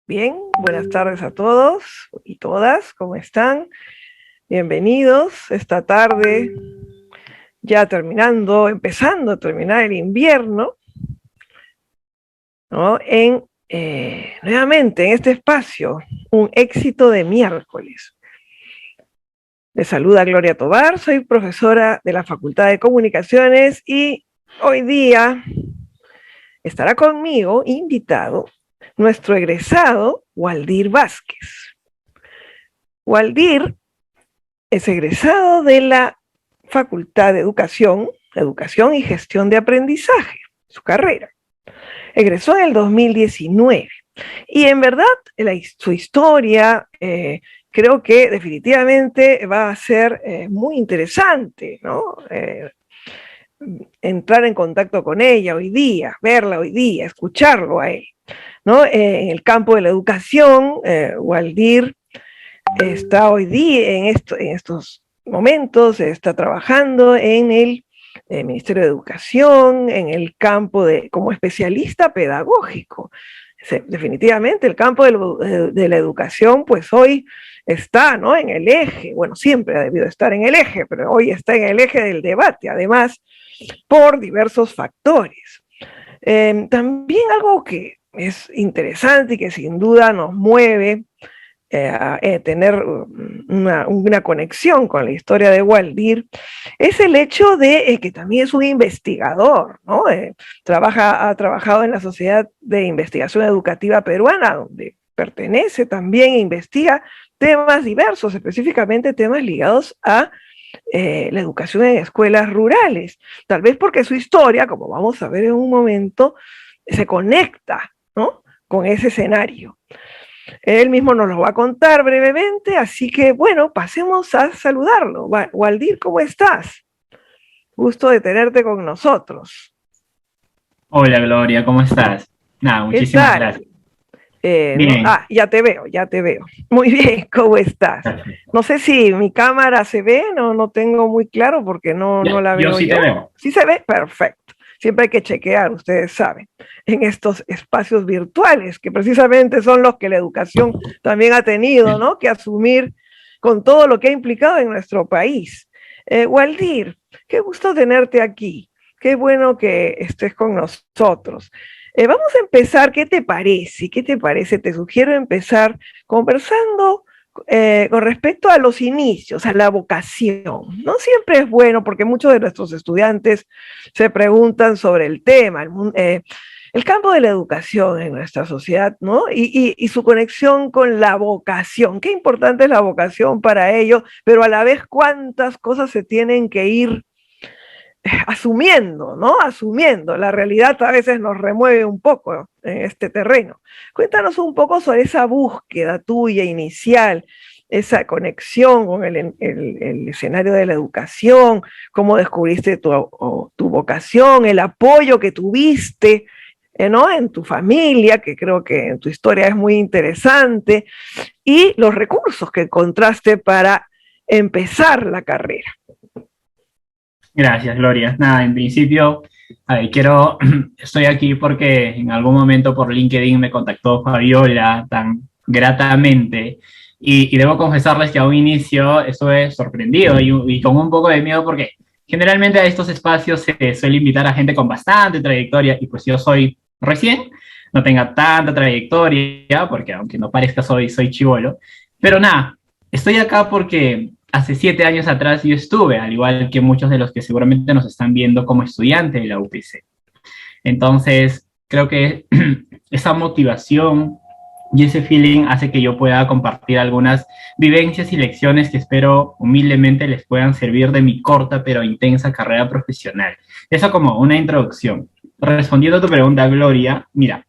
Bien, buenas tardes a todos y todas, ¿cómo están? Bienvenidos esta tarde, ya empezando a terminar el invierno, ¿no? Nuevamente en este espacio, un éxito de miércoles. Les saluda Gloria Tobar, soy profesora de la Facultad de Comunicaciones y hoy día estará conmigo invitado nuestro egresado Waldir Vázquez. Waldir es egresado de la Facultad de Educación y Gestión de Aprendizaje, su carrera. Egresó en el 2019 y en verdad su historia creo que definitivamente va a ser muy interesante, ¿no? Entrar en contacto con ella hoy día, verla hoy día, escucharlo a él, ¿no? En el campo de la educación, Waldir está hoy día en estos momentos, está trabajando en el Ministerio de Educación, en el campo como especialista pedagógico. Definitivamente el campo de la educación, pues hoy está, ¿no?, en el eje, bueno, siempre ha debido estar en el eje, pero hoy está en el eje del debate, además, por diversos factores. También algo que es interesante y que sin duda nos mueve tener una conexión con la historia de Waldir, es el hecho de que también es un investigador, ¿no? Ha trabajado en la Sociedad de Investigación Educativa Peruana, donde pertenece también e investiga temas diversos, específicamente temas ligados a la educación en escuelas rurales. Tal vez porque su historia, como vamos a ver en un momento, se conecta, ¿no?, con ese escenario. Él mismo nos lo va a contar brevemente, así que bueno, pasemos a saludarlo. Waldir, ¿cómo estás? Gusto de tenerte con nosotros. Hola Gloria, ¿cómo estás? Nada, ¿Qué muchísimas tal? gracias. ¿No? Bien, Ya te veo, ya te veo. Muy bien, ¿cómo estás? perfecto. No sé si mi cámara se ve, no tengo muy claro porque no la Yo veo sí te yo. veo. ¿Sí se ve? Perfecto. Siempre hay que chequear, ustedes saben, en estos espacios virtuales, que precisamente son los que la educación también ha tenido, ¿no?, que asumir con todo lo que ha implicado en nuestro país. Waldir, qué gusto tenerte aquí. Qué bueno que estés con nosotros. Vamos a empezar, ¿qué te parece? ¿Qué te parece? Te sugiero empezar conversando con respecto a los inicios, a la vocación. No siempre es bueno porque muchos de nuestros estudiantes se preguntan sobre el tema, el campo de la educación en nuestra sociedad, ¿no? Y su conexión con la vocación. Qué importante es la vocación para ellos, pero a la vez cuántas cosas se tienen que ir asumiendo, ¿no? Asumiendo. La realidad a veces nos remueve un poco en este terreno. Cuéntanos un poco sobre esa búsqueda tuya inicial, esa conexión con el escenario de la educación, cómo descubriste tu vocación, el apoyo que tuviste, ¿no?, en tu familia, que creo que en tu historia es muy interesante, y los recursos que encontraste para empezar la carrera. Gracias, Gloria. Nada, en principio, estoy aquí porque en algún momento por LinkedIn me contactó Fabiola tan gratamente y debo confesarles que a un inicio estuve sorprendido y con un poco de miedo porque generalmente a estos espacios se suele invitar a gente con bastante trayectoria y pues yo soy recién, no tenga tanta trayectoria porque aunque no parezca soy chivolo, pero nada, estoy acá porque hace 7 años atrás yo estuve, al igual que muchos de los que seguramente nos están viendo como estudiante de la UPC. Entonces, creo que esa motivación y ese feeling hace que yo pueda compartir algunas vivencias y lecciones que espero humildemente les puedan servir de mi corta pero intensa carrera profesional. Eso como una introducción. Respondiendo a tu pregunta, Gloria, mira,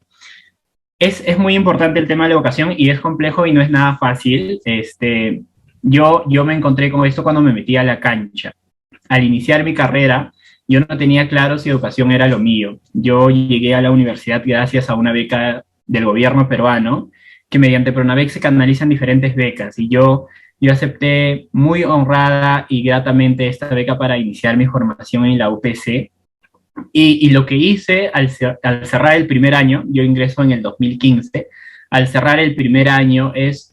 es muy importante el tema de la educación y es complejo y no es nada fácil. Yo me encontré con esto cuando me metí a la cancha. Al iniciar mi carrera, yo no tenía claro si educación era lo mío. Yo llegué a la universidad gracias a una beca del gobierno peruano, que mediante Pronabec se canalizan diferentes becas, y yo acepté muy honrada y gratamente esta beca para iniciar mi formación en la UPC. Y lo que hice al cerrar el primer año, yo ingreso en el 2015, al cerrar el primer año es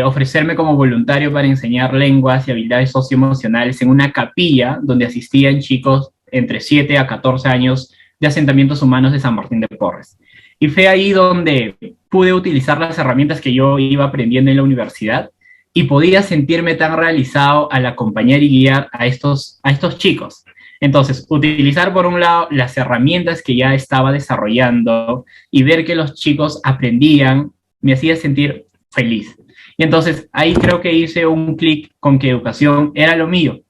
ofrecerme como voluntario para enseñar lenguas y habilidades socioemocionales en una capilla donde asistían chicos entre 7 a 14 años de asentamientos humanos de San Martín de Porres. Y fue ahí donde pude utilizar las herramientas que yo iba aprendiendo en la universidad y podía sentirme tan realizado al acompañar y guiar a estos chicos. Entonces, utilizar por un lado las herramientas que ya estaba desarrollando y ver que los chicos aprendían me hacía sentir feliz. Y entonces ahí creo que hice un clic con que educación era lo mío.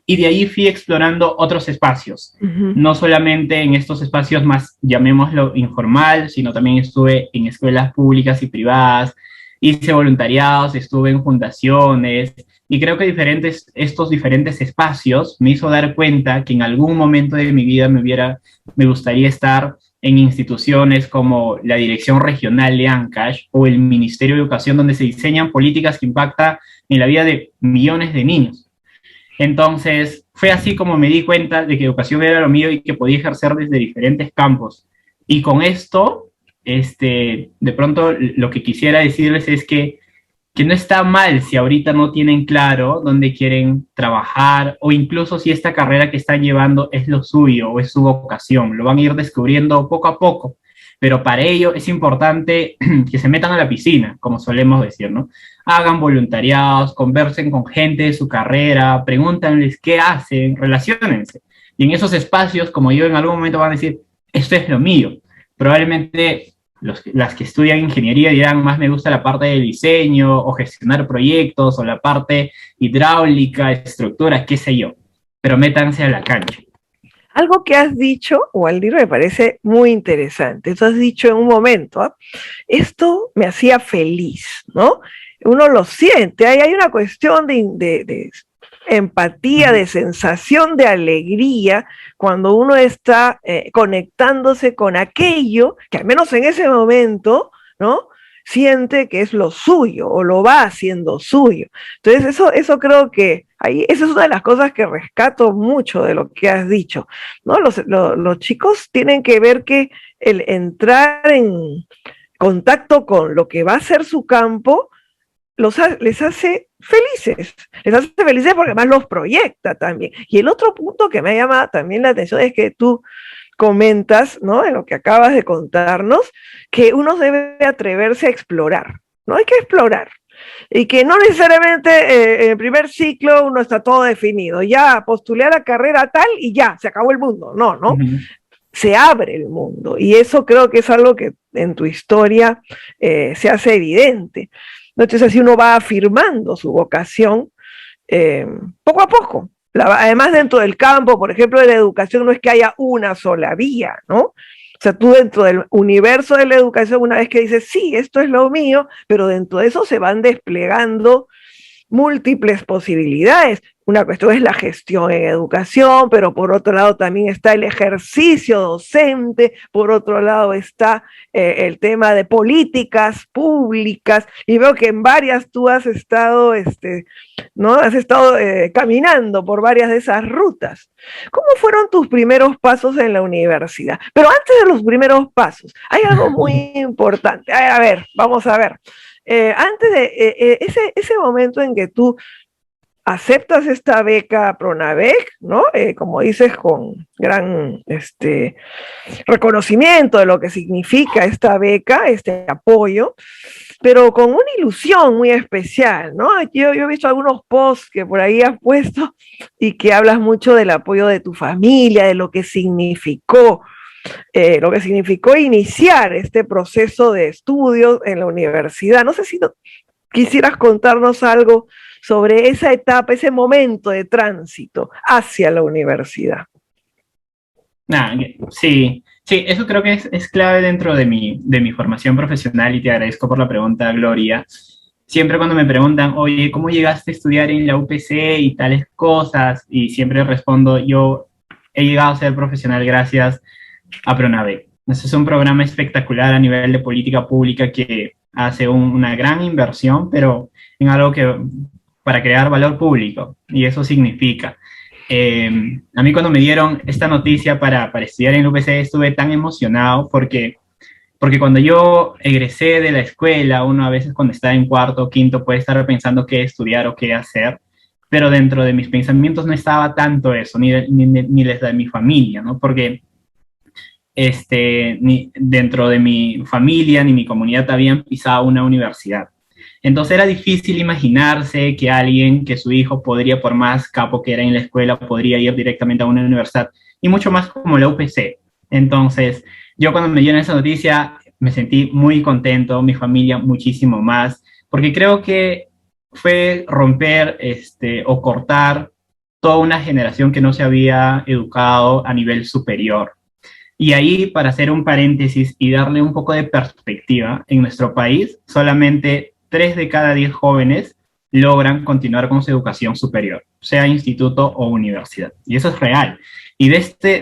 Y de ahí fui explorando otros espacios, no solamente en estos espacios más, llamémoslo informal, sino también estuve en escuelas públicas y privadas, hice voluntariados, estuve en fundaciones, y creo que estos diferentes espacios me hizo dar cuenta que en algún momento de mi vida me gustaría estar en instituciones como la Dirección Regional de Ancash o el Ministerio de Educación, donde se diseñan políticas que impactan en la vida de millones de niños. Entonces, fue así como me di cuenta de que educación era lo mío y que podía ejercer desde diferentes campos. Y con esto, de pronto lo que quisiera decirles es que no está mal si ahorita no tienen claro dónde quieren trabajar o incluso si esta carrera que están llevando es lo suyo o es su vocación. Lo van a ir descubriendo poco a poco, pero para ello es importante que se metan a la piscina, como solemos decir, ¿no? Hagan voluntariados, conversen con gente de su carrera, pregúntenles qué hacen, relaciónense. Y en esos espacios, como yo, en algún momento van a decir, esto es lo mío. Probablemente las que estudian ingeniería dirán, más me gusta la parte de diseño o gestionar proyectos o la parte hidráulica, estructura, qué sé yo. Pero métanse a la cancha. Algo que has dicho, Waldir, me parece muy interesante. Tú has dicho en un momento, ¿eh? Esto me hacía feliz, ¿no? Uno lo siente, hay una cuestión de empatía, de sensación de alegría cuando uno está conectándose con aquello que al menos en ese momento, ¿no? Siente que es lo suyo o lo va haciendo suyo. Entonces eso creo que ahí, esa es una de las cosas que rescato mucho de lo que has dicho, ¿no? Los chicos tienen que ver que el entrar en contacto con lo que va a ser su campo les hace felices porque además los proyecta también. Y el otro punto que me llama también la atención es que tú comentas, ¿no? En lo que acabas de contarnos, que uno debe atreverse a explorar, ¿no? Hay que explorar. Y que no necesariamente en el primer ciclo uno está todo definido. Ya postulé a la carrera tal y ya, se acabó el mundo. No, ¿no? Se abre el mundo. Y eso creo que es algo que en tu historia se hace evidente. Entonces así uno va afirmando su vocación poco a poco. Además dentro del campo, por ejemplo, de la educación no es que haya una sola vía, ¿no? O sea, tú dentro del universo de la educación, una vez que dices, sí, esto es lo mío, pero dentro de eso se van desplegando múltiples posibilidades. Una cuestión es la gestión en educación, pero por otro lado también está el ejercicio docente, por otro lado está el tema de políticas públicas, y veo que en varias tú has estado, ¿no? Has estado caminando por varias de esas rutas. ¿Cómo fueron tus primeros pasos en la universidad? Pero antes de los primeros pasos, hay algo muy importante. A ver, vamos a ver. Antes de ese momento en que tú aceptas esta beca Pronavec, ¿no? Como dices, con gran reconocimiento de lo que significa esta beca, este apoyo, pero con una ilusión muy especial, ¿no? Yo he visto algunos posts que por ahí has puesto y que hablas mucho del apoyo de tu familia, de lo que significó iniciar este proceso de estudios en la universidad. No sé si quisieras contarnos algo sobre esa etapa, ese momento de tránsito hacia la universidad. Sí, eso creo que es clave dentro de mi formación profesional y te agradezco por la pregunta, Gloria. Siempre cuando me preguntan, oye, ¿cómo llegaste a estudiar en la UPC y tales cosas? Y siempre respondo, yo he llegado a ser profesional gracias a Pronavec. Este es un programa espectacular a nivel de política pública que hace una gran inversión, pero en algo para crear valor público, y eso significa. A mí cuando me dieron esta noticia para estudiar en el UPC estuve tan emocionado porque porque cuando yo egresé de la escuela, uno a veces cuando está en cuarto o quinto puede estar pensando qué estudiar o qué hacer, pero dentro de mis pensamientos no estaba tanto eso, ni desde mi familia, ¿no? Porque ni dentro de mi familia ni mi comunidad habían pisado una universidad. Entonces era difícil imaginarse que alguien, que su hijo podría, por más capo que era en la escuela, podría ir directamente a una universidad, y mucho más como la UPC. Entonces, yo cuando me dieron esa noticia me sentí muy contento, mi familia muchísimo más, porque creo que fue romper o cortar toda una generación que no se había educado a nivel superior. Y ahí, para hacer un paréntesis y darle un poco de perspectiva, en nuestro país solamente 3 de cada 10 jóvenes logran continuar con su educación superior, sea instituto o universidad. Y eso es real. Y de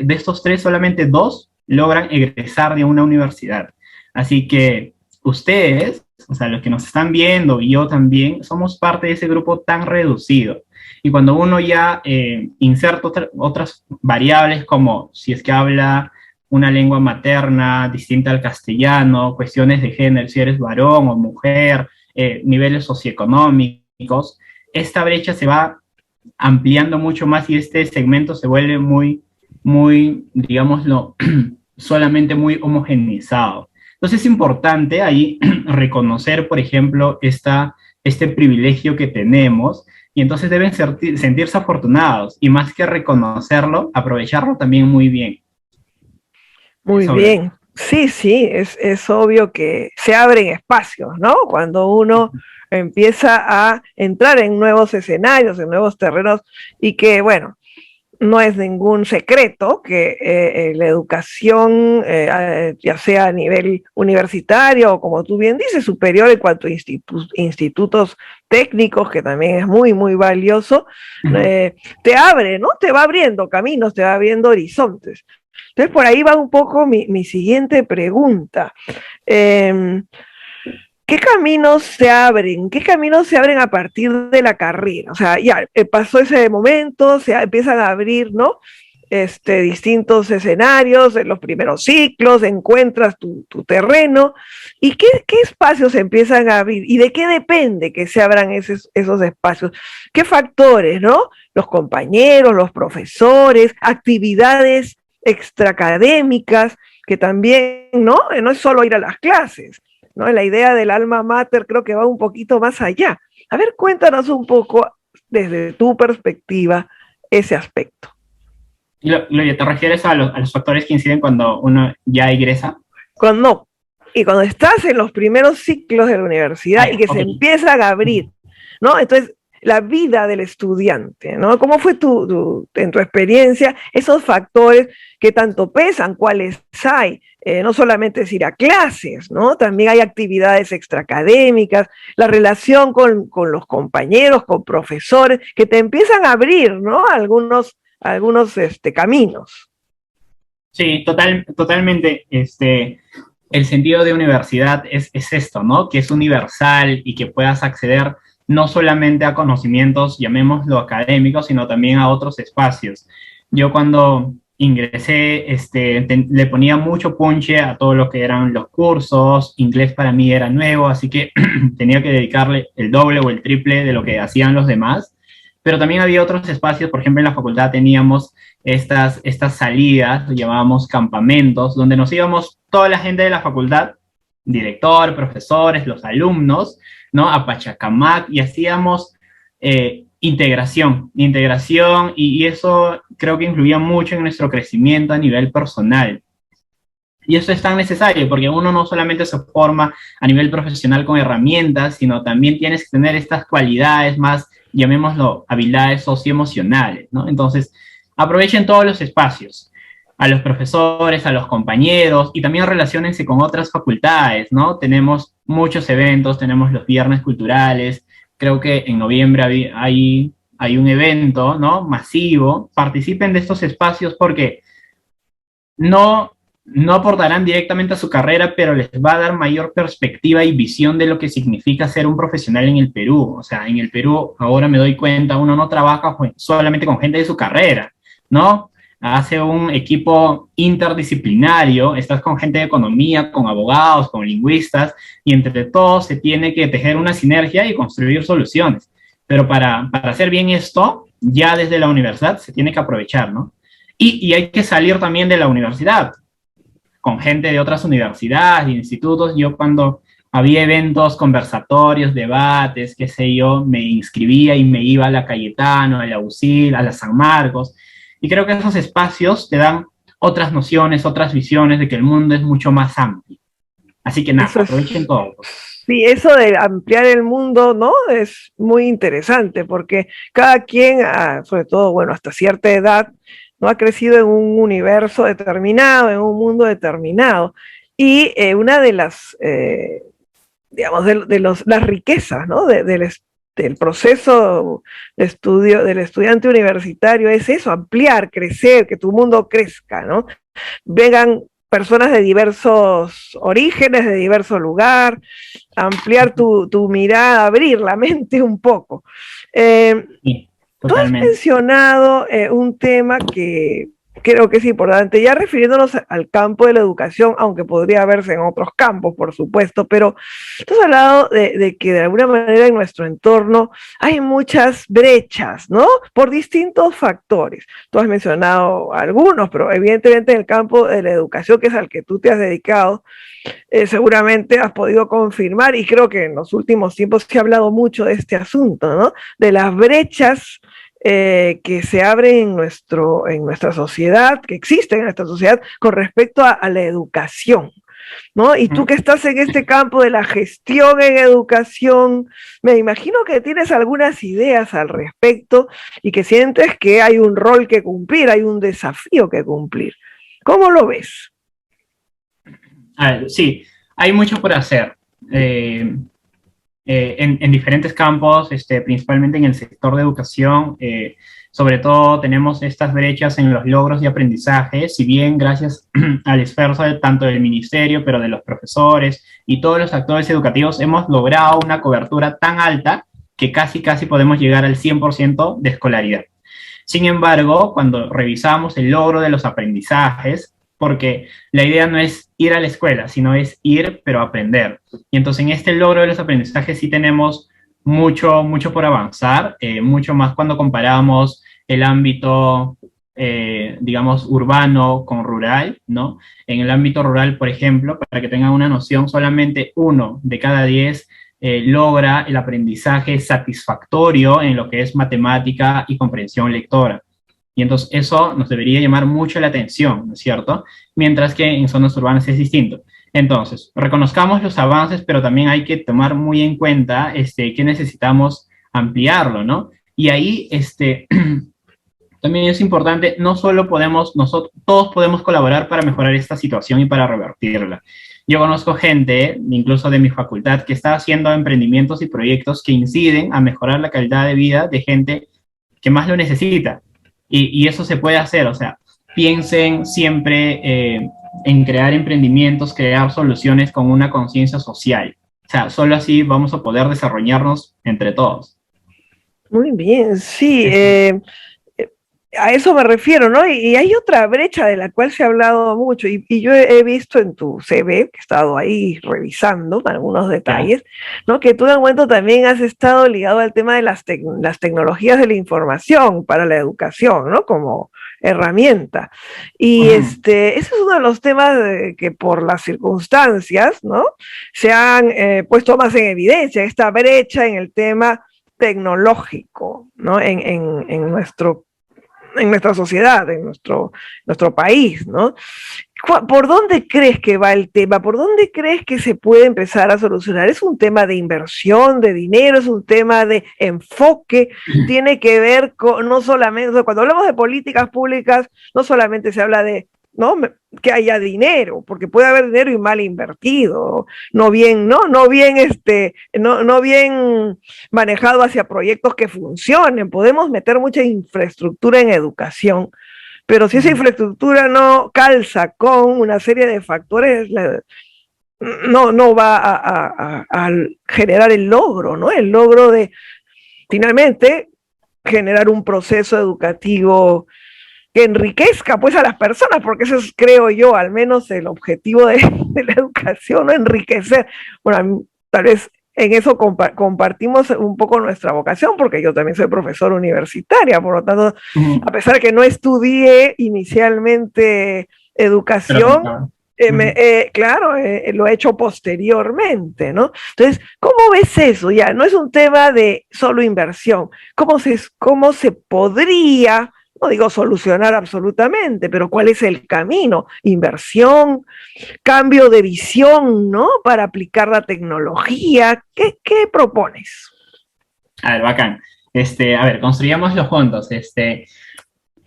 estos 3, solamente 2 logran egresar de una universidad. Así que ustedes, o sea, los que nos están viendo y yo también, somos parte de ese grupo tan reducido. Y cuando uno ya inserta otras variables, como si es que habla una lengua materna distinta al castellano, cuestiones de género, si eres varón o mujer, niveles socioeconómicos, esta brecha se va ampliando mucho más y este segmento se vuelve muy, digámoslo, solamente muy homogeneizado. Entonces es importante ahí reconocer, por ejemplo, este privilegio que tenemos, y entonces deben sentirse afortunados, y más que reconocerlo, aprovecharlo también muy bien. Muy bien. Sí, sí, es obvio que se abren espacios, ¿no? Cuando uno empieza a entrar en nuevos escenarios, en nuevos terrenos, y que, bueno, no es ningún secreto que la educación, ya sea a nivel universitario o, como tú bien dices, superior en cuanto a institutos técnicos, que también es muy, muy valioso, te abre, ¿no? Te va abriendo caminos, te va abriendo horizontes. Entonces, por ahí va un poco mi siguiente pregunta. ¿Qué caminos se abren? ¿Qué caminos se abren a partir de la carrera? O sea, ya pasó ese momento, se empiezan a abrir, ¿no? Distintos escenarios, en los primeros ciclos, encuentras tu terreno. ¿Y qué espacios se empiezan a abrir? ¿Y de qué depende que se abran esos espacios? ¿Qué factores, no? Los compañeros, los profesores, actividades extraacadémicas, que también, ¿no? No es solo ir a las clases, ¿no? La idea del alma mater creo que va un poquito más allá. A ver, cuéntanos un poco desde tu perspectiva ese aspecto. ¿Te refieres a los factores que inciden cuando uno ya egresa? Cuando estás en los primeros ciclos de la universidad y que se empiezan a abrir, ¿no? Entonces, la vida del estudiante, ¿no? ¿Cómo fue en tu experiencia esos factores que tanto pesan? ¿Cuáles hay? No solamente es ir a clases, ¿no? También hay actividades extraacadémicas, la relación con los compañeros, con profesores, que te empiezan a abrir, ¿no? Algunos caminos. Sí, totalmente. El sentido de universidad es esto, ¿no? Que es universal y que puedas acceder no solamente a conocimientos, llamémoslo académicos, sino también a otros espacios. Yo cuando ingresé, le ponía mucho punche a todo lo que eran los cursos, inglés para mí era nuevo, así que tenía que dedicarle el doble o el triple de lo que hacían los demás, pero también había otros espacios, por ejemplo en la facultad teníamos estas salidas, lo llamábamos campamentos, donde nos íbamos toda la gente de la facultad, director, profesores, los alumnos, ¿no? A Pachacamac, y hacíamos integración, y eso creo que influía mucho en nuestro crecimiento a nivel personal. Y eso es tan necesario porque uno no solamente se forma a nivel profesional con herramientas, sino también tienes que tener estas cualidades más, llamémoslo, habilidades socioemocionales, ¿no? Entonces, aprovechen todos los espacios, a los profesores, a los compañeros, y también relaciónense con otras facultades, ¿no? Tenemos muchos eventos, tenemos los viernes culturales, creo que en noviembre hay un evento, ¿no? Masivo. Participen de estos espacios porque no aportarán directamente a su carrera, pero les va a dar mayor perspectiva y visión de lo que significa ser un profesional en el Perú. O sea, en el Perú, ahora me doy cuenta, uno no trabaja solamente con gente de su carrera, ¿no? hace un equipo interdisciplinario, estás con gente de economía, con abogados, con lingüistas, y entre todos se tiene que tejer una sinergia y construir soluciones. Pero para hacer bien esto, ya desde la universidad se tiene que aprovechar, ¿no? Y hay que salir también de la universidad, con gente de otras universidades, de institutos. Yo cuando había eventos, conversatorios, debates, qué sé yo, me inscribía y me iba a la Cayetano, a la UCIL, a la San Marcos. Y creo que esos espacios te dan otras nociones, otras visiones de que el mundo es mucho más amplio. Así que nada, aprovechen todo. Sí, eso de ampliar el mundo, ¿no? Es muy interesante porque cada quien, sobre todo, bueno, hasta cierta edad, no ha crecido en un universo determinado, en un mundo determinado. Y una de las, digamos, las riquezas, ¿no? Del proceso de estudio del estudiante universitario es eso, ampliar, crecer, que tu mundo crezca, ¿no? Vengan personas de diversos orígenes, de diverso lugar, ampliar tu mirada, abrir la mente un poco. Sí, Tú has totalmente. mencionado un tema que creo que es importante, ya refiriéndonos al campo de la educación, aunque podría verse en otros campos, por supuesto, pero tú has hablado de que de alguna manera en nuestro entorno hay muchas brechas, ¿no? Por distintos factores. Tú has mencionado algunos, pero evidentemente en el campo de la educación, que es al que tú te has dedicado, seguramente has podido confirmar, y creo que en los últimos tiempos se ha hablado mucho de este asunto, ¿no? De las brechas que se abren en nuestra sociedad, que existen en nuestra sociedad con respecto a la educación, ¿no? Y tú que estás en este campo de la gestión en educación, me imagino que tienes algunas ideas al respecto y que sientes que hay un rol que cumplir, hay un desafío que cumplir. ¿Cómo lo ves? Sí, hay mucho por hacer. En diferentes campos, principalmente en el sector de educación, sobre todo tenemos estas brechas en los logros de aprendizaje, si bien gracias al esfuerzo tanto del ministerio, pero de los profesores y todos los actores educativos, hemos logrado una cobertura tan alta que casi podemos llegar al 100% de escolaridad. Sin embargo, cuando revisamos el logro de los aprendizajes, porque la idea no es ir a la escuela, sino es ir, pero aprender. Y entonces en este logro de los aprendizajes sí tenemos mucho por avanzar, mucho más cuando comparamos el ámbito, digamos, urbano con rural, ¿no? En el ámbito rural, por ejemplo, para que tengan una noción, solamente 1 de cada 10 logra el aprendizaje satisfactorio en lo que es matemática y comprensión lectora. Y entonces eso nos debería llamar mucho la atención, ¿no es cierto? Mientras que en zonas urbanas es distinto. Entonces, reconozcamos los avances, pero también hay que tomar muy en cuenta que necesitamos ampliarlo, ¿no? Y ahí también es importante, no solo podemos, nosotros, todos podemos colaborar para mejorar esta situación y para revertirla. Yo conozco gente, incluso de mi facultad, que está haciendo emprendimientos y proyectos que inciden a mejorar la calidad de vida de gente que más lo necesita. Y eso se puede hacer, o sea, piensen siempre en crear emprendimientos, crear soluciones con una conciencia social. O sea, solo así vamos a poder desarrollarnos entre todos. Muy bien, sí, a eso me refiero, ¿no? Y hay otra brecha de la cual se ha hablado mucho, y yo he visto en tu CV, que he estado ahí revisando algunos detalles, ¿no? Que tú en un momento también has estado ligado al tema de las tecnologías de la información para la educación, ¿no? Como herramienta. Y ese es uno de los temas que por las circunstancias, ¿no? Se han puesto más en evidencia, esta brecha en el tema tecnológico, ¿no? En nuestra sociedad, en nuestro país, ¿no? ¿Por dónde crees que va el tema? ¿Por dónde crees que se puede empezar a solucionar? ¿Es un tema de inversión, de dinero? ¿Es un tema de enfoque? Tiene que ver con, no solamente, o sea, cuando hablamos de políticas públicas, no solamente se habla de, ¿no? Que haya dinero, porque puede haber dinero y mal invertido, no bien, no bien manejado hacia proyectos que funcionen. Podemos meter mucha infraestructura en educación, pero si esa infraestructura no calza con una serie de factores, no va a generar el logro, ¿no? El logro de finalmente generar un proceso educativo que enriquezca pues a las personas, porque eso es, creo yo, al menos el objetivo de la educación, ¿no? Enriquecer. Bueno, tal vez en eso compartimos un poco nuestra vocación, porque yo también soy profesora universitaria, por lo tanto, a pesar de que no estudié inicialmente educación, claro, lo he hecho posteriormente, ¿no? Entonces, ¿cómo ves eso? Ya, no es un tema de solo inversión. ¿Cómo se podría, no digo solucionar absolutamente, pero cuál es el camino? Inversión, cambio de visión, ¿no? Para aplicar la tecnología. ¿Qué propones? A ver, bacán. A ver, construyámoslo juntos.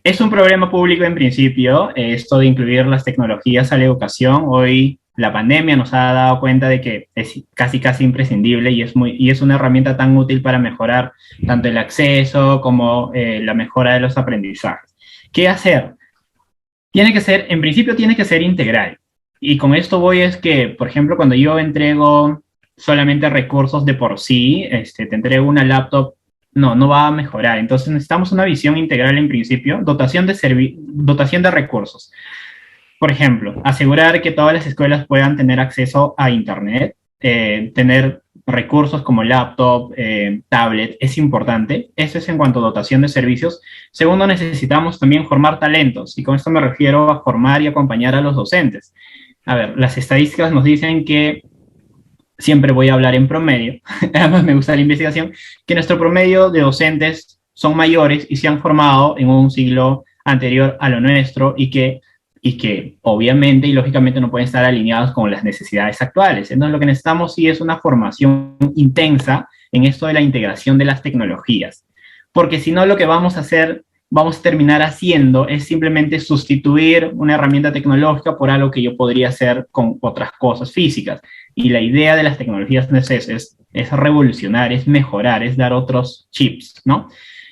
Es un problema público en principio, esto de incluir las tecnologías a la educación. Hoy la pandemia nos ha dado cuenta de que es casi imprescindible y es una herramienta tan útil para mejorar tanto el acceso como la mejora de los aprendizajes. ¿Qué hacer? En principio tiene que ser integral. Y con esto voy es que, por ejemplo, cuando yo entrego solamente recursos de por sí, te entrego una laptop, no va a mejorar. Entonces necesitamos una visión integral en principio, dotación de recursos. Por ejemplo, asegurar que todas las escuelas puedan tener acceso a Internet, tener recursos como laptop, tablet, es importante. Eso es en cuanto a dotación de servicios. Segundo, necesitamos también formar talentos, y con esto me refiero a formar y acompañar a los docentes. A ver, las estadísticas nos dicen que siempre voy a hablar en promedio, además me gusta la investigación, que nuestro promedio de docentes son mayores y se han formado en un siglo anterior a lo nuestro y que obviamente y lógicamente no pueden estar alineados con las necesidades actuales. Entonces lo que necesitamos sí es una formación intensa en esto de la integración de las tecnologías, porque si no lo que vamos a terminar haciendo es simplemente sustituir una herramienta tecnológica por algo que yo podría hacer con otras cosas físicas. Y la idea de las tecnologías es revolucionar, es mejorar, es dar otros chips, ¿no?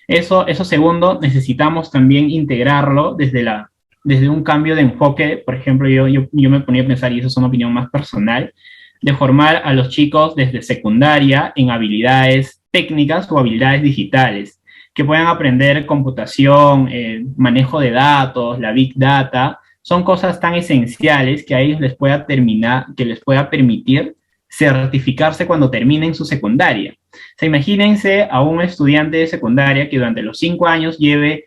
Eso segundo, necesitamos también integrarlo desde un cambio de enfoque. Por ejemplo, yo me ponía a pensar, y eso es una opinión más personal, de formar a los chicos desde secundaria en habilidades técnicas o habilidades digitales, que puedan aprender computación, manejo de datos, la big data. Son cosas tan esenciales que a ellos les pueda permitir certificarse cuando terminen su secundaria. O sea, imagínense a un estudiante de secundaria que durante los 5 años lleve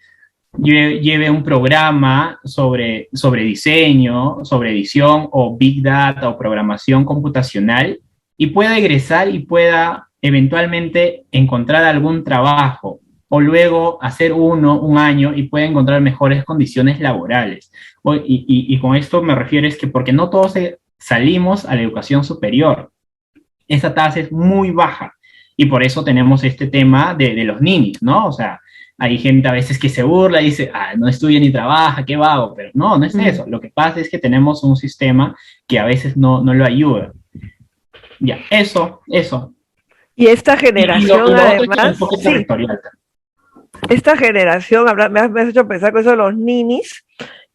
un programa sobre diseño, sobre edición o big data o programación computacional, y pueda egresar y pueda eventualmente encontrar algún trabajo, o luego hacer un año y pueda encontrar mejores condiciones laborales. Y con esto me refiero es que porque no todos salimos a la educación superior, esa tasa es muy baja, y por eso tenemos este tema de los ninis, ¿no? O sea, hay gente a veces que se burla y dice, no estudia ni trabaja, qué vago, pero no es eso. Lo que pasa es que tenemos un sistema que a veces no lo ayuda. Ya, eso. Y esta generación, lo además, otro es el enfoque territorial. Esta generación, me has hecho pensar con eso de los ninis,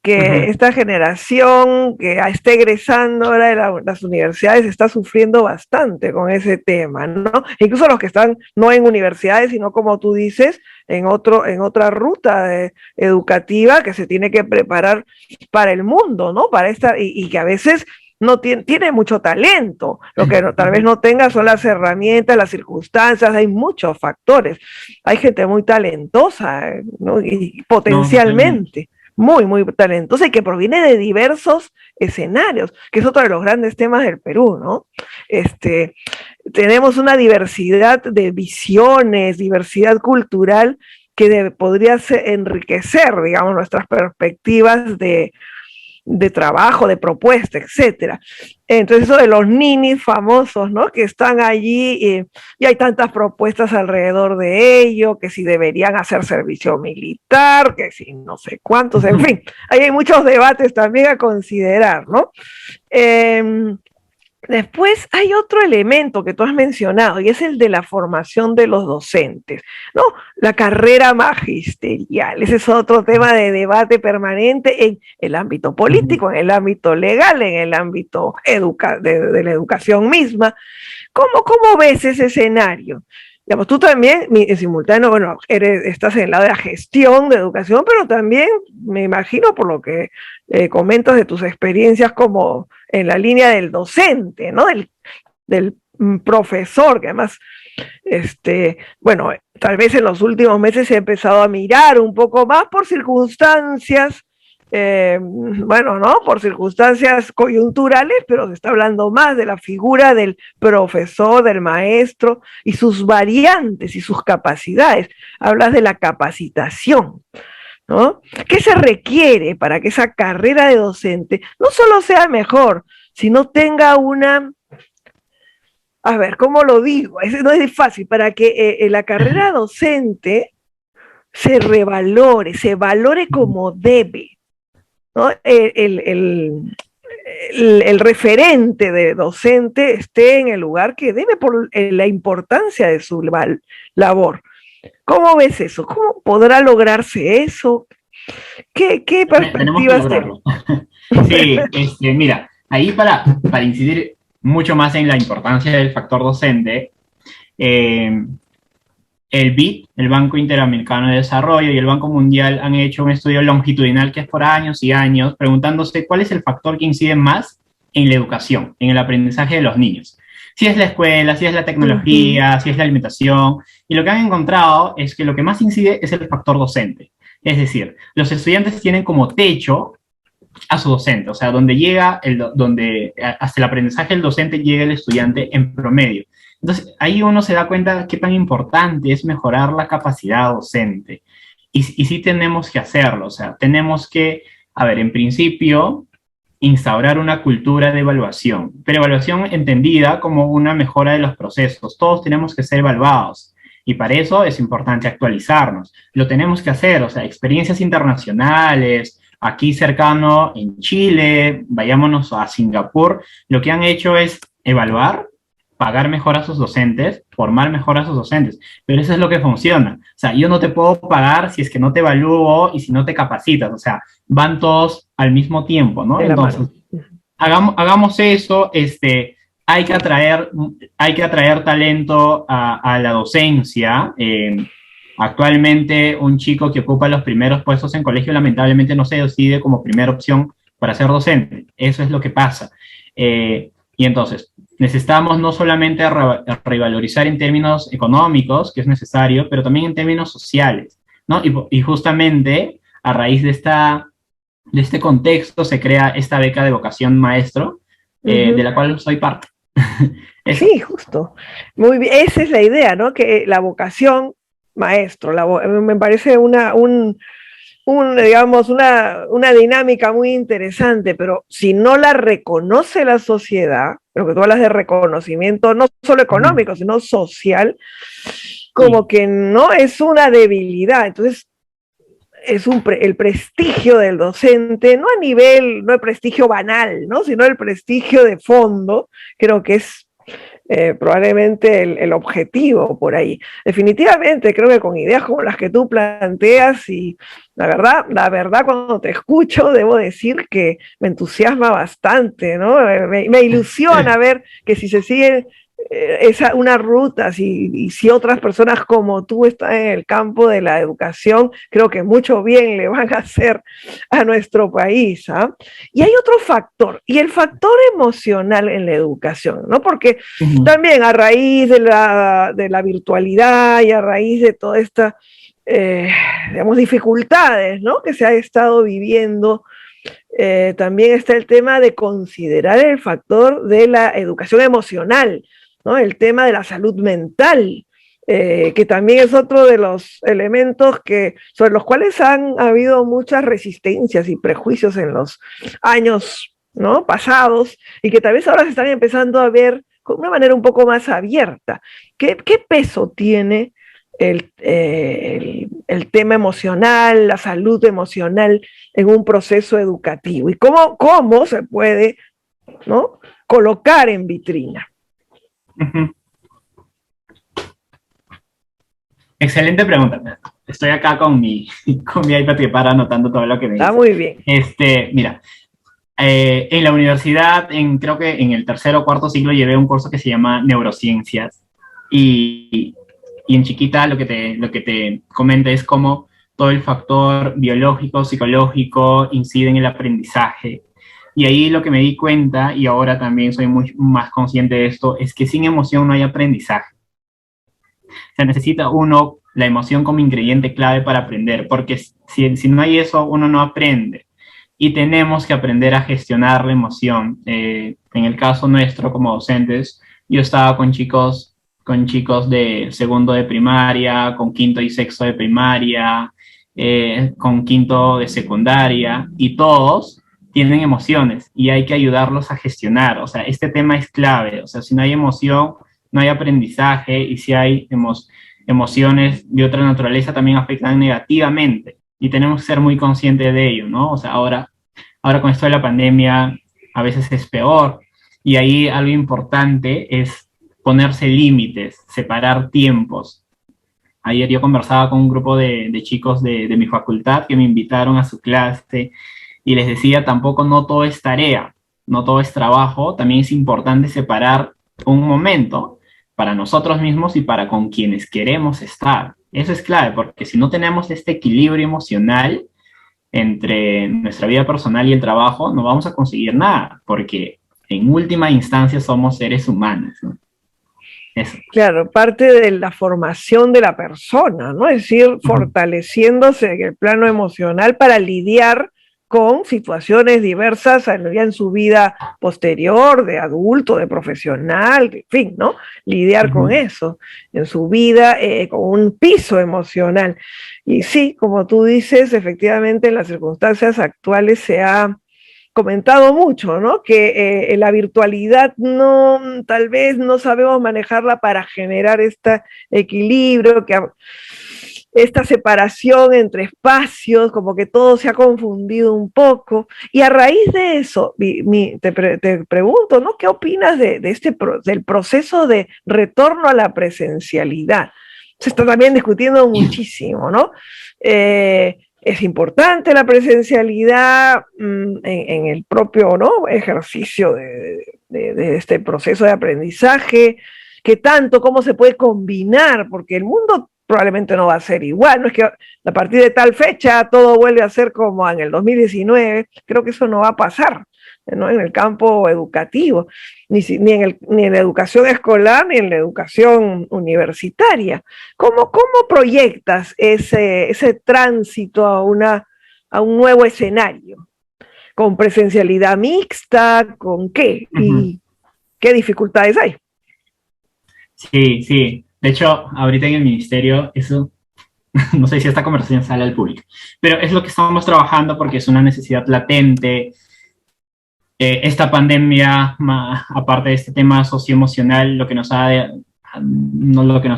que esta generación que está egresando ahora de las universidades está sufriendo bastante con ese tema, ¿no? Incluso los que están no en universidades, sino como tú dices, en otra ruta educativa que se tiene que preparar para el mundo, ¿no? Para y que a veces no tiene mucho talento, lo que tal vez no tenga son las herramientas, las circunstancias, hay muchos factores, hay gente muy talentosa, ¿no? Y potencialmente. Muy talentosa y que proviene de diversos escenarios, que es otro de los grandes temas del Perú, ¿no? Tenemos una diversidad de visiones, diversidad cultural que podría enriquecer, digamos, nuestras perspectivas de trabajo, de propuesta, etcétera. Entonces eso de los ninis famosos, ¿no? Que están allí y hay tantas propuestas alrededor de ello, que si deberían hacer servicio militar, que si no sé cuántos, en fin, ahí hay muchos debates también a considerar, ¿no? Después hay otro elemento que tú has mencionado y es el de la formación de los docentes, ¿no? La carrera magisterial, ese es otro tema de debate permanente en el ámbito político, en el ámbito legal, en el ámbito de la educación misma. ¿Cómo ves ese escenario? digamos, tú también, en simultáneo, bueno, estás en el lado de la gestión de educación, pero también me imagino por lo que comentas de tus experiencias como en la línea del docente, ¿no? Del profesor, que además, bueno, tal vez en los últimos meses he empezado a mirar un poco más por circunstancias, bueno, ¿no? Por circunstancias coyunturales, pero se está hablando más de la figura del profesor, del maestro y sus variantes y sus capacidades. Hablas de la capacitación, ¿no? ¿Qué se requiere para que esa carrera de docente no solo sea mejor, sino tenga una, a ver, ¿cómo lo digo? No es fácil, para que la carrera docente se revalore, se valore como debe, ¿no? El referente de docente esté en el lugar que debe por la importancia de su labor. ¿Cómo ves eso? ¿Cómo podrá lograrse eso? ¿Qué Tenemos que perspectivas lograrlo. Sí, mira, ahí para incidir mucho más en la importancia del factor docente, el BID, el Banco Interamericano de Desarrollo, y el Banco Mundial han hecho un estudio longitudinal que es por años y años, preguntándose cuál es el factor que incide más en la educación, en el aprendizaje de los niños. Si es la escuela, si es la tecnología, si es la alimentación, y lo que han encontrado es que lo que más incide es el factor docente. Es decir, los estudiantes tienen como techo a su docente, o sea, donde llega hasta el aprendizaje del docente llega el estudiante en promedio. Entonces, ahí uno se da cuenta qué tan importante es mejorar la capacidad docente. Y sí tenemos que hacerlo, o sea, tenemos que, a ver, en principio, instaurar una cultura de evaluación, pero evaluación entendida como una mejora de los procesos. Todos tenemos que ser evaluados. Y para eso es importante actualizarnos. Lo tenemos que hacer, o sea, experiencias internacionales, aquí cercano en Chile, vayámonos a Singapur, lo que han hecho es evaluar, pagar mejor a sus docentes, formar mejor a sus docentes, pero eso es lo que funciona. O sea, yo no te puedo pagar si es que no te evalúo y si no te capacitas, o sea, van todos al mismo tiempo, ¿no? Entonces, hagamos eso, hay que atraer talento a la docencia. Actualmente, un chico que ocupa los primeros puestos en colegio lamentablemente no se decide como primera opción para ser docente. Eso es lo que pasa. Y entonces, necesitamos no solamente revalorizar en términos económicos, que es necesario, pero también en términos sociales, ¿no? Y justamente, a raíz de este contexto, se crea esta beca de vocación maestro, de la cual soy parte. Sí, justo. Muy bien, esa es la idea, ¿no? Que la vocación maestro, me parece digamos, una dinámica muy interesante, pero si no la reconoce la sociedad, lo que tú hablas de reconocimiento, no solo económico, sino social, como que no es una debilidad. Entonces, es el prestigio del docente, no a nivel, no el prestigio banal, ¿no? Sino el prestigio de fondo, creo que es probablemente el objetivo por ahí. Definitivamente creo que con ideas como las que tú planteas, y la verdad cuando te escucho debo decir que me entusiasma bastante, ¿no? Me ilusiona ver que si se sigue una ruta, y si otras personas como tú están en el campo de la educación, creo que mucho bien le van a hacer a nuestro país. Y hay otro factor, y el factor emocional en la educación, ¿no? Porque también a raíz de la virtualidad y a raíz de toda esta, digamos, dificultades, ¿no?, que se ha estado viviendo, también está el tema de considerar el factor de la educación emocional, ¿no? El tema de la salud mental, que también es otro de los elementos sobre los cuales han habido muchas resistencias y prejuicios en los años, ¿no?, pasados, y que tal vez ahora se están empezando a ver con una manera un poco más abierta. ¿Qué peso tiene el tema emocional, la salud emocional en un proceso educativo? ¿Y cómo se puede, ¿no?, colocar en vitrina? Excelente pregunta. Estoy acá con mi iPad que para anotando todo lo que me dice. Está muy bien. Mira, en la universidad, creo que en el tercer o cuarto siglo llevé un curso que se llama Neurociencias, y y en chiquita lo que te comenta es cómo todo el factor biológico, psicológico incide en el aprendizaje. Y ahí lo que me di cuenta, y ahora también soy muy más consciente de esto, es que sin emoción no hay aprendizaje. Se necesita uno la emoción como ingrediente clave para aprender, porque si no hay eso, uno no aprende. Y tenemos que aprender a gestionar la emoción. En el caso nuestro, como docentes, yo estaba con chicos de segundo de primaria, con quinto y sexto de primaria, con quinto de secundaria, y todos tienen emociones y hay que ayudarlos a gestionar. O sea, este tema es clave. O sea, si no hay emoción, no hay aprendizaje, y si hay emociones de otra naturaleza también afectan negativamente y tenemos que ser muy conscientes de ello, ¿no? O sea, ahora con esto de la pandemia a veces es peor, y ahí algo importante es ponerse límites, separar tiempos. Ayer yo conversaba con un grupo de chicos de mi facultad que me invitaron a su clase y les decía, tampoco no todo es tarea, no todo es trabajo, también es importante separar un momento para nosotros mismos y para con quienes queremos estar. Eso es clave, porque si no tenemos este equilibrio emocional entre nuestra vida personal y el trabajo, no vamos a conseguir nada, porque en última instancia somos seres humanos, ¿no? Eso. Claro, parte de la formación de la persona, ¿no? Es decir, fortaleciéndose en el plano emocional para lidiar con situaciones diversas ya en su vida posterior, de adulto, de profesional, en fin, ¿no? Lidiar con eso, en su vida, con un piso emocional. Y sí, como tú dices, efectivamente en las circunstancias actuales se ha comentado mucho, ¿no? Que la virtualidad no, tal vez no sabemos manejarla para generar este equilibrio, esta separación entre espacios, como que todo se ha confundido un poco. Y a raíz de eso, te pregunto, ¿no? ¿Qué opinas del proceso de retorno a la presencialidad? Se está también discutiendo muchísimo, ¿no? Es importante la presencialidad en el propio, ¿no?, ejercicio de este proceso de aprendizaje, qué tanto, cómo se puede combinar, porque el mundo probablemente no va a ser igual, no es que a partir de tal fecha todo vuelve a ser como en el 2019, creo que eso no va a pasar, ¿no?, en el campo educativo, ni en la educación escolar, ni en la educación universitaria. ¿Cómo proyectas ese tránsito a un nuevo escenario? ¿Con presencialidad mixta? ¿Con qué? ¿Y qué dificultades hay? Sí, sí. De hecho, ahorita en el ministerio, eso, no sé si esta conversación sale al público, pero es lo que estamos trabajando porque es una necesidad latente. Esta pandemia, aparte de este tema socioemocional, lo que nos ha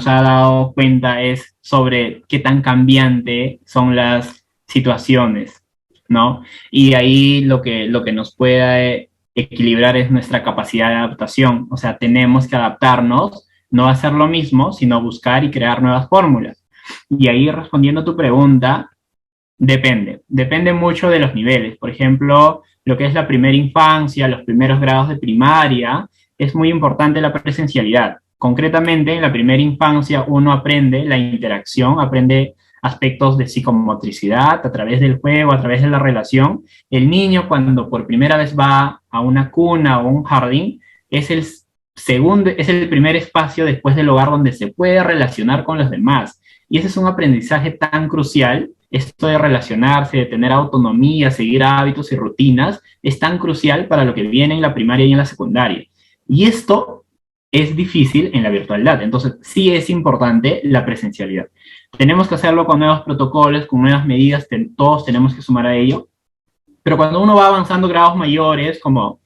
dado cuenta es sobre qué tan cambiante son las situaciones, ¿no? Y ahí lo que nos puede equilibrar es nuestra capacidad de adaptación. O sea, tenemos que adaptarnos, no hacer lo mismo, sino buscar y crear nuevas fórmulas. Y ahí, respondiendo a tu pregunta, depende mucho de los niveles. Por ejemplo, lo que es la primera infancia, los primeros grados de primaria, es muy importante la presencialidad. Concretamente, en la primera infancia uno aprende la interacción, aprende aspectos de psicomotricidad a través del juego, a través de la relación. El niño, cuando por primera vez va a una cuna o un jardín, es el primer espacio después del hogar donde se puede relacionar con los demás. Y ese es un aprendizaje tan crucial. Esto de relacionarse, de tener autonomía, seguir hábitos y rutinas, es tan crucial para lo que viene en la primaria y en la secundaria. Y esto es difícil en la virtualidad. Entonces, sí es importante la presencialidad. Tenemos que hacerlo con nuevos protocolos, con nuevas medidas, todos tenemos que sumar a ello. Pero cuando uno va avanzando grados mayores, como,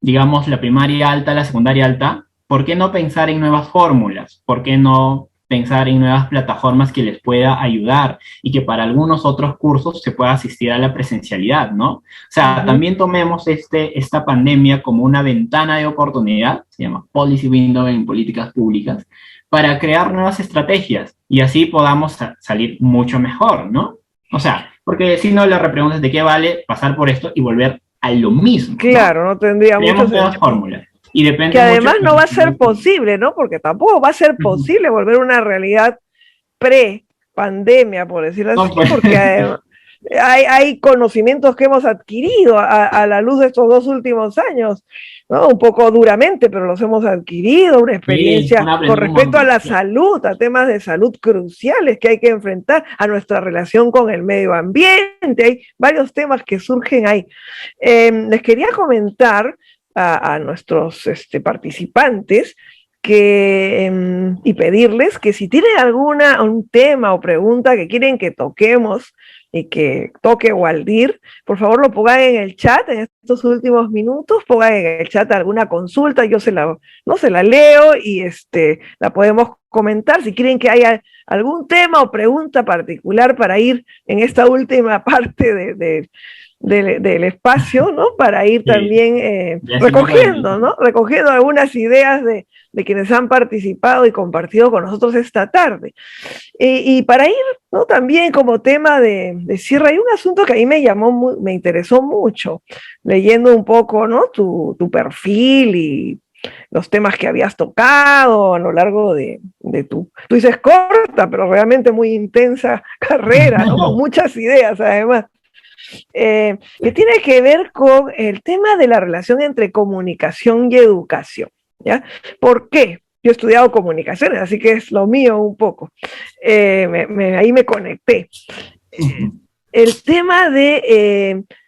digamos, la primaria alta, la secundaria alta, ¿por qué no pensar en nuevas fórmulas? ¿Por qué no pensar en nuevas plataformas que les pueda ayudar y que para algunos otros cursos se pueda asistir a la presencialidad, ¿no? O sea, también tomemos esta pandemia como una ventana de oportunidad, se llama Policy Window en políticas públicas, para crear nuevas estrategias y así podamos salir mucho mejor, ¿no? O sea, porque si no, la repregunta es de qué vale pasar por esto y volver a lo mismo. Claro, no tendría mucho sentido. Fórmulas. Y depende que además mucho no va a ser posible, ¿no? Porque tampoco va a ser posible volver a una realidad pre-pandemia, por decirlo así, no, pues, porque hay conocimientos que hemos adquirido a la luz de estos 2 últimos años, ¿no? Un poco duramente, pero los hemos adquirido, una sí, experiencia uno con aprende un respecto a montón. la salud, a temas de salud cruciales que hay que enfrentar, a nuestra relación con el medio ambiente, hay varios temas que surgen ahí. Les quería comentar a nuestros participantes y pedirles que si tienen un tema o pregunta que quieren que toquemos y que toque Waldir, por favor lo pongan en el chat en estos últimos minutos, pongan en el chat alguna consulta, yo no se la leo y la podemos comentar. Si quieren que haya algún tema o pregunta particular para ir en esta última parte del espacio, ¿no? Para ir Sí, también ya si no, recogiendo, ¿no? Recogiendo algunas ideas de quienes han participado y compartido con nosotros esta tarde. Y para ir, ¿no? También como tema de cierre, hay un asunto que a mí me interesó mucho, leyendo un poco, ¿no? Tu perfil y los temas que habías tocado a lo largo de tú dices corta, pero realmente muy intensa carrera, ¿no? Con muchas ideas además. Que tiene que ver con el tema de la relación entre comunicación y educación, ¿ya? ¿Por qué? Yo he estudiado comunicaciones, así que es lo mío un poco. Ahí me conecté. El tema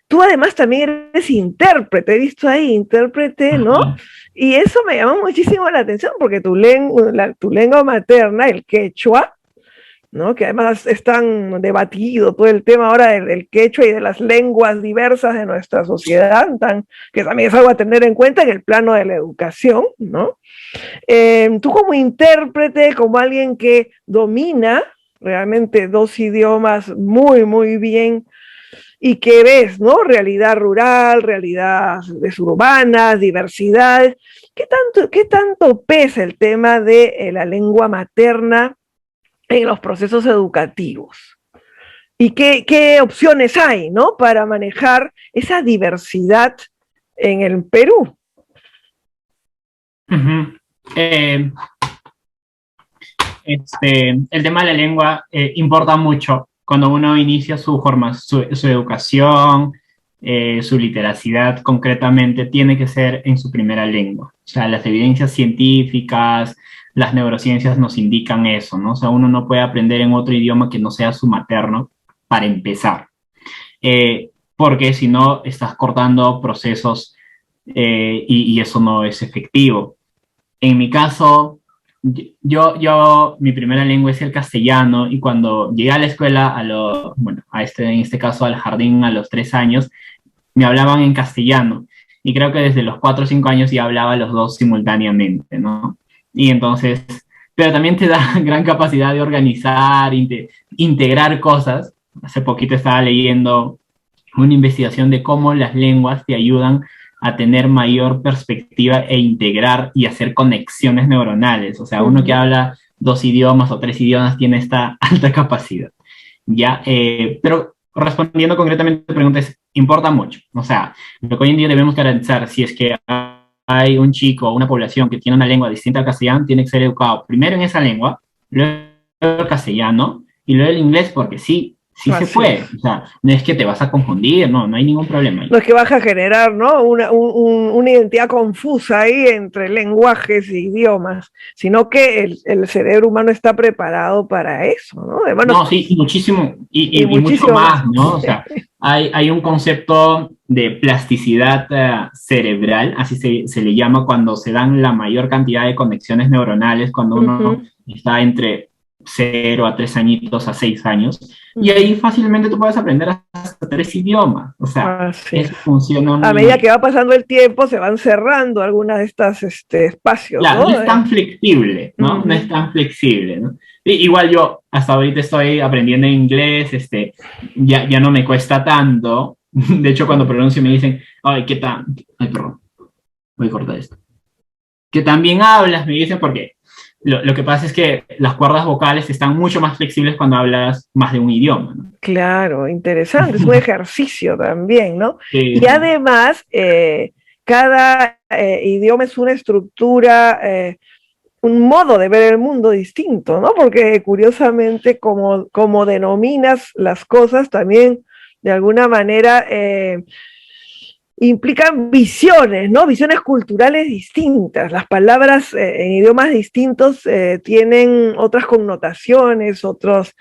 tú además también eres intérprete, he visto ahí intérprete, ¿no? Y eso me llamó muchísimo la atención porque tu lengua materna, el quechua, ¿no? Que además es tan debatido todo el tema ahora del quechua y de las lenguas diversas de nuestra sociedad, que también es algo a tener en cuenta en el plano de la educación, ¿no? Tú como intérprete, como alguien que domina realmente 2 idiomas muy, muy bien y que ves, ¿no? Realidad rural, realidades urbanas, diversidad. ¿Qué tanto pesa el tema de la lengua materna en los procesos educativos? ¿Y qué opciones hay, ¿no? Para manejar esa diversidad en el Perú? El tema de la lengua importa mucho cuando uno inicia su educación, su literacidad concretamente, tiene que ser en su primera lengua. O sea, las evidencias científicas, las neurociencias nos indican eso, ¿no? O sea, uno no puede aprender en otro idioma que no sea su materno para empezar, porque si no estás cortando procesos y eso no es efectivo. En mi caso, mi primera lengua es el castellano y cuando llegué a la escuela, en este caso al jardín a los 3 años, me hablaban en castellano y creo que desde los 4 o 5 años ya hablaba los dos simultáneamente, ¿no? Y entonces, pero también te da gran capacidad de organizar, integrar cosas. Hace poquito estaba leyendo una investigación de cómo las lenguas te ayudan a tener mayor perspectiva e integrar y hacer conexiones neuronales. O sea, uno que habla 2 idiomas o 3 idiomas tiene esta alta capacidad. ¿Ya? Pero respondiendo concretamente a tu pregunta, importa mucho. O sea, lo que hoy en día debemos garantizar, si es que hay un chico o una población que tiene una lengua distinta al castellano, tiene que ser educado primero en esa lengua, luego el castellano y luego el inglés, porque sí se puede. O sea, no es que te vas a confundir, no hay ningún problema. No es que vas a generar, ¿no? Una identidad confusa ahí entre lenguajes e idiomas, sino que el cerebro humano está preparado para eso, ¿no? No, sí, muchísimo, y mucho más, ¿no? O sea, hay un concepto de plasticidad cerebral, así se le llama cuando se dan la mayor cantidad de conexiones neuronales, cuando uno está entre 0 a 3 añitos a 6 años, y ahí fácilmente tú puedes aprender hasta 3 idiomas. O sea, eso funciona muy a medida que va pasando el tiempo, se van cerrando algunas de estas espacios, claro, ¿no? No es tan flexible, ¿no? No es tan flexible, ¿no? Igual yo hasta ahorita estoy aprendiendo inglés, ya no me cuesta tanto. De hecho, cuando pronuncio me dicen, ay, ¿qué tal? Ay, perdón, voy a cortar esto. Que también hablas, me dicen, porque lo que pasa es que las cuerdas vocales están mucho más flexibles cuando hablas más de un idioma, ¿no? Claro, interesante, es un ejercicio también, ¿no? Sí. Y además, cada idioma es una estructura, un modo de ver el mundo distinto, ¿no? Porque curiosamente, como denominas las cosas, también de alguna manera implican visiones, ¿no? Visiones culturales distintas. Las palabras en idiomas distintos tienen otras connotaciones, otros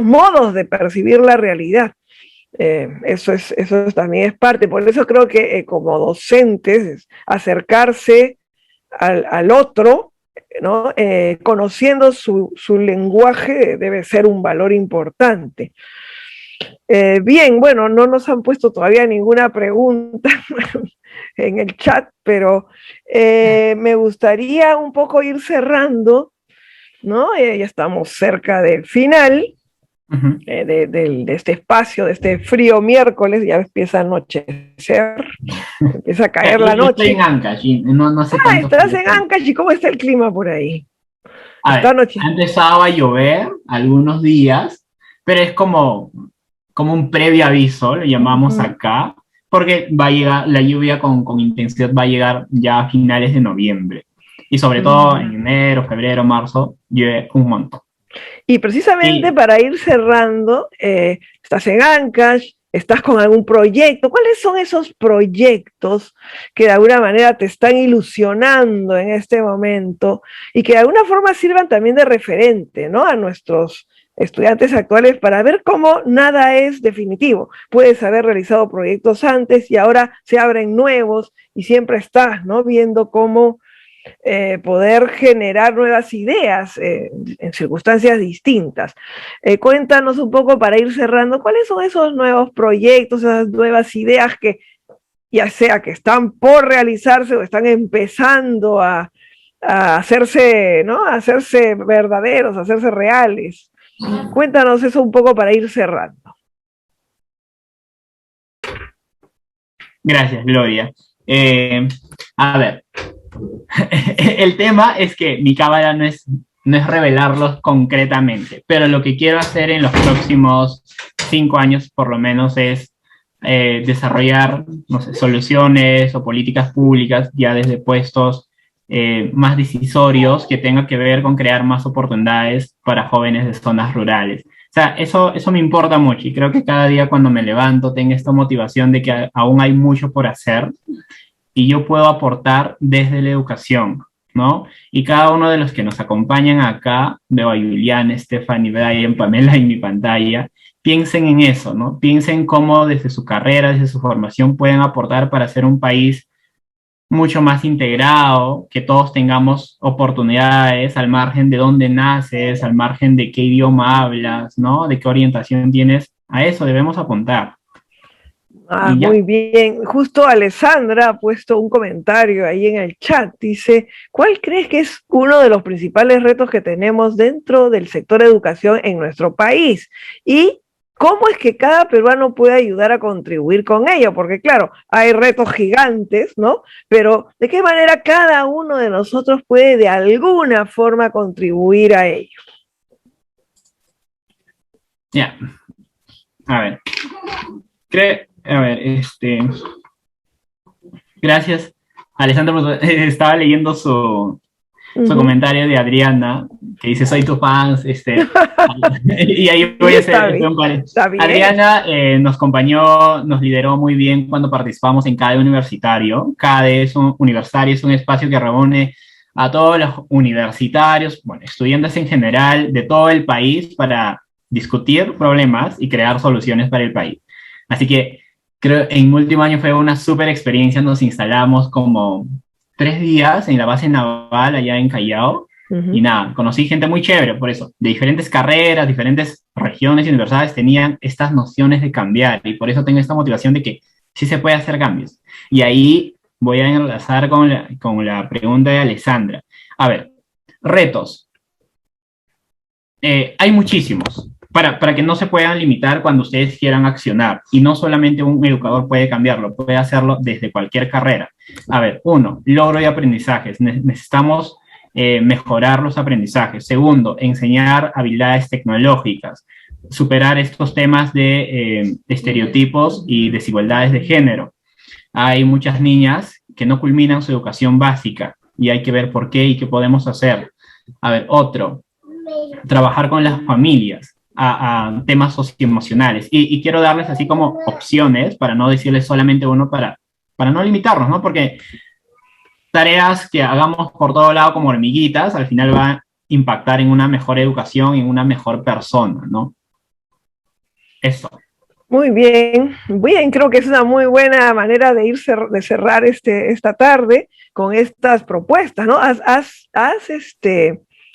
modos de percibir la realidad. Eso también es parte. Por eso creo que como docentes, acercarse al otro, ¿no? Conociendo su lenguaje debe ser un valor importante. Bien, bueno, no nos han puesto todavía ninguna pregunta en el chat, pero me gustaría un poco ir cerrando, ¿no? Ya estamos cerca del final de este espacio, de este frío miércoles, ya empieza a anochecer, empieza a caer la noche. Yo estoy en Ancash, no sé tanto. Estás en Ancash, ¿y cómo está el clima por ahí? Ha empezado a llover algunos días, pero es como un previo aviso, lo llamamos acá, porque va a llegar, la lluvia con intensidad va a llegar ya a finales de noviembre. Y sobre todo en enero, febrero, marzo, llueve un montón. Y precisamente para ir cerrando, estás en Ancash, estás con algún proyecto. ¿Cuáles son esos proyectos que de alguna manera te están ilusionando en este momento y que de alguna forma sirvan también de referente, ¿no? A nuestros estudiantes actuales para ver cómo nada es definitivo. Puedes haber realizado proyectos antes y ahora se abren nuevos y siempre estás, ¿no? Viendo cómo poder generar nuevas ideas en circunstancias distintas. Cuéntanos un poco para ir cerrando, ¿cuáles son esos nuevos proyectos, esas nuevas ideas que ya sea que están por realizarse o están empezando a hacerse, ¿no? A hacerse verdaderos, a hacerse reales? Cuéntanos eso un poco para ir cerrando. Gracias, Gloria. A ver, el tema es que mi cábala no es revelarlos concretamente, pero lo que quiero hacer en los próximos 5 años, por lo menos, es desarrollar, no sé, soluciones o políticas públicas ya desde puestos más decisorios que tengan que ver con crear más oportunidades para jóvenes de zonas rurales. O sea, eso me importa mucho y creo que cada día cuando me levanto tengo esta motivación de que aún hay mucho por hacer y yo puedo aportar desde la educación, ¿no? Y cada uno de los que nos acompañan acá, veo a Julián, Stephanie, Brian, Pamela en mi pantalla, piensen en eso, ¿no? Piensen cómo desde su carrera, desde su formación pueden aportar para hacer un país mucho más integrado, que todos tengamos oportunidades al margen de dónde naces, al margen de qué idioma hablas, ¿no? De qué orientación tienes. A eso debemos apuntar. Muy bien. Justo Alessandra ha puesto un comentario ahí en el chat. Dice, ¿cuál crees que es uno de los principales retos que tenemos dentro del sector educación en nuestro país? Y ¿cómo es que cada peruano puede ayudar a contribuir con ello? Porque claro, hay retos gigantes, ¿no? Pero ¿de qué manera cada uno de nosotros puede de alguna forma contribuir a ello? Ya. A ver. Gracias, Alessandro. Estaba leyendo su comentario de Adriana, que dice, soy tu fan, y ahí voy a hacer un par. Adriana nos acompañó, nos lideró muy bien cuando participamos en CADE Universitario. CADE Universitario es un espacio que reúne a todos los universitarios, bueno, estudiantes en general de todo el país para discutir problemas y crear soluciones para el país. Así que creo en último año fue una súper experiencia, nos instalamos como 3 días en la base naval allá en Callao, y nada, conocí gente muy chévere, por eso, de diferentes carreras, diferentes regiones y universidades tenían estas nociones de cambiar, y por eso tengo esta motivación de que sí se puede hacer cambios. Y ahí voy a enlazar con la pregunta de Alessandra. A ver, retos. Hay muchísimos. Para que no se puedan limitar cuando ustedes quieran accionar. Y no solamente un educador puede cambiarlo, puede hacerlo desde cualquier carrera. A ver, 1, logro y aprendizajes. Necesitamos mejorar los aprendizajes. 2, enseñar habilidades tecnológicas. Superar estos temas de estereotipos y desigualdades de género. Hay muchas niñas que no culminan su educación básica y hay que ver por qué y qué podemos hacer. A ver, otro, trabajar con las familias a temas socioemocionales. Y quiero darles así como opciones para no decirles solamente uno para no limitarnos, ¿no? Porque tareas que hagamos por todo lado como hormiguitas, al final va a impactar en una mejor educación y en una mejor persona, ¿no? Eso. Muy bien, bien, creo que es una muy buena manera de de cerrar esta tarde con estas propuestas, ¿no? Has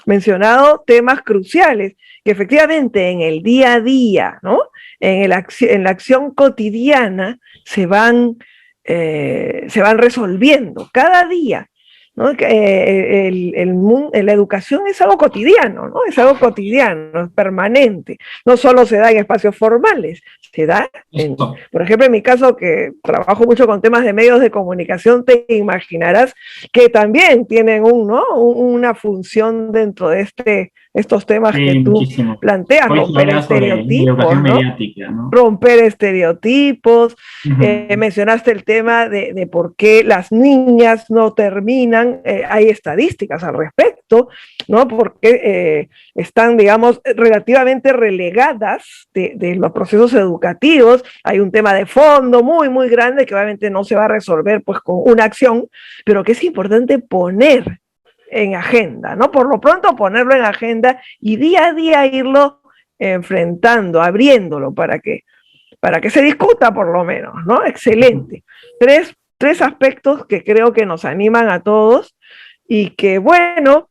mencionado temas cruciales que efectivamente en el día a día, ¿no? En la acción cotidiana se van resolviendo cada día, ¿no? La educación es algo cotidiano, ¿no? Es algo cotidiano, es permanente. No solo se da en espacios formales, se da, por ejemplo, en mi caso, que trabajo mucho con temas de medios de comunicación, te imaginarás que también tienen una función dentro de estos temas que tú muchísimo. planteas, Hoy romper estereotipos, ¿no? Mediática, ¿no? Romper estereotipos. Mencionaste el tema de por qué las niñas no terminan, hay estadísticas al respecto, ¿no? Porque están, digamos, relativamente relegadas de los procesos educativos. Hay un tema de fondo muy, muy grande que obviamente no se va a resolver pues con una acción, pero que es importante poner en agenda, ¿no? Por lo pronto ponerlo en agenda y día a día irlo enfrentando, abriéndolo para que se discuta por lo menos, ¿no? Excelente. Tres aspectos que creo que nos animan a todos y que, bueno,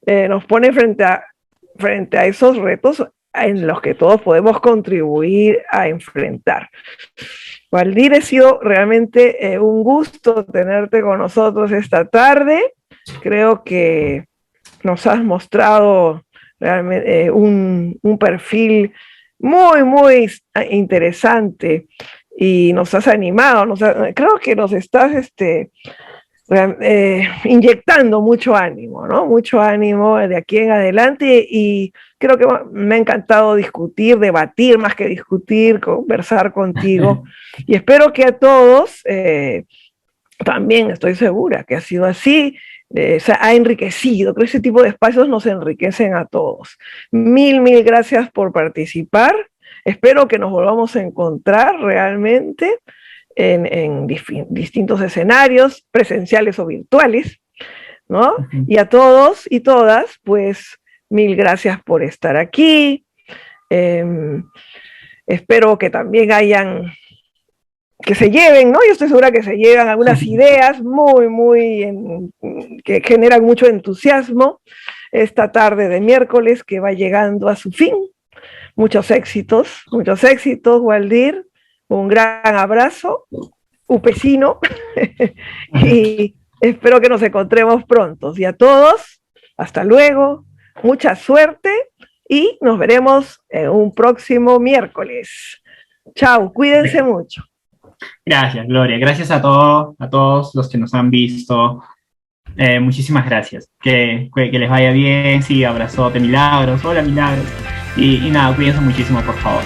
nos pone frente a esos retos en los que todos podemos contribuir a enfrentar. Valdir, ha sido realmente un gusto tenerte con nosotros esta tarde. Creo que nos has mostrado realmente un perfil muy, muy interesante y nos has animado, creo que nos estás inyectando mucho ánimo, ¿no? Mucho ánimo de aquí en adelante y creo que me ha encantado discutir, debatir más que discutir, conversar contigo y espero que a todos también estoy segura que ha sido así. Se ha enriquecido, creo que ese tipo de espacios nos enriquecen a todos. Mil gracias por participar. Espero que nos volvamos a encontrar realmente en distintos escenarios, presenciales o virtuales, ¿no? Y a todos y todas, pues, mil gracias por estar aquí. Espero que también que se lleven, ¿no? Yo estoy segura que se llevan algunas ideas que generan mucho entusiasmo esta tarde de miércoles que va llegando a su fin. Muchos éxitos, Waldir. Un gran abrazo, upecino, y espero que nos encontremos pronto. Y a todos, hasta luego, mucha suerte y nos veremos en un próximo miércoles. Chao, cuídense mucho. Gracias, Gloria. Gracias a todos los que nos han visto. Muchísimas gracias. Que les vaya bien. Sí, abrazote, Milagros. Hola, Milagros. Y nada, cuídense muchísimo, por favor.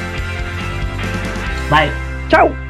Bye. Chao.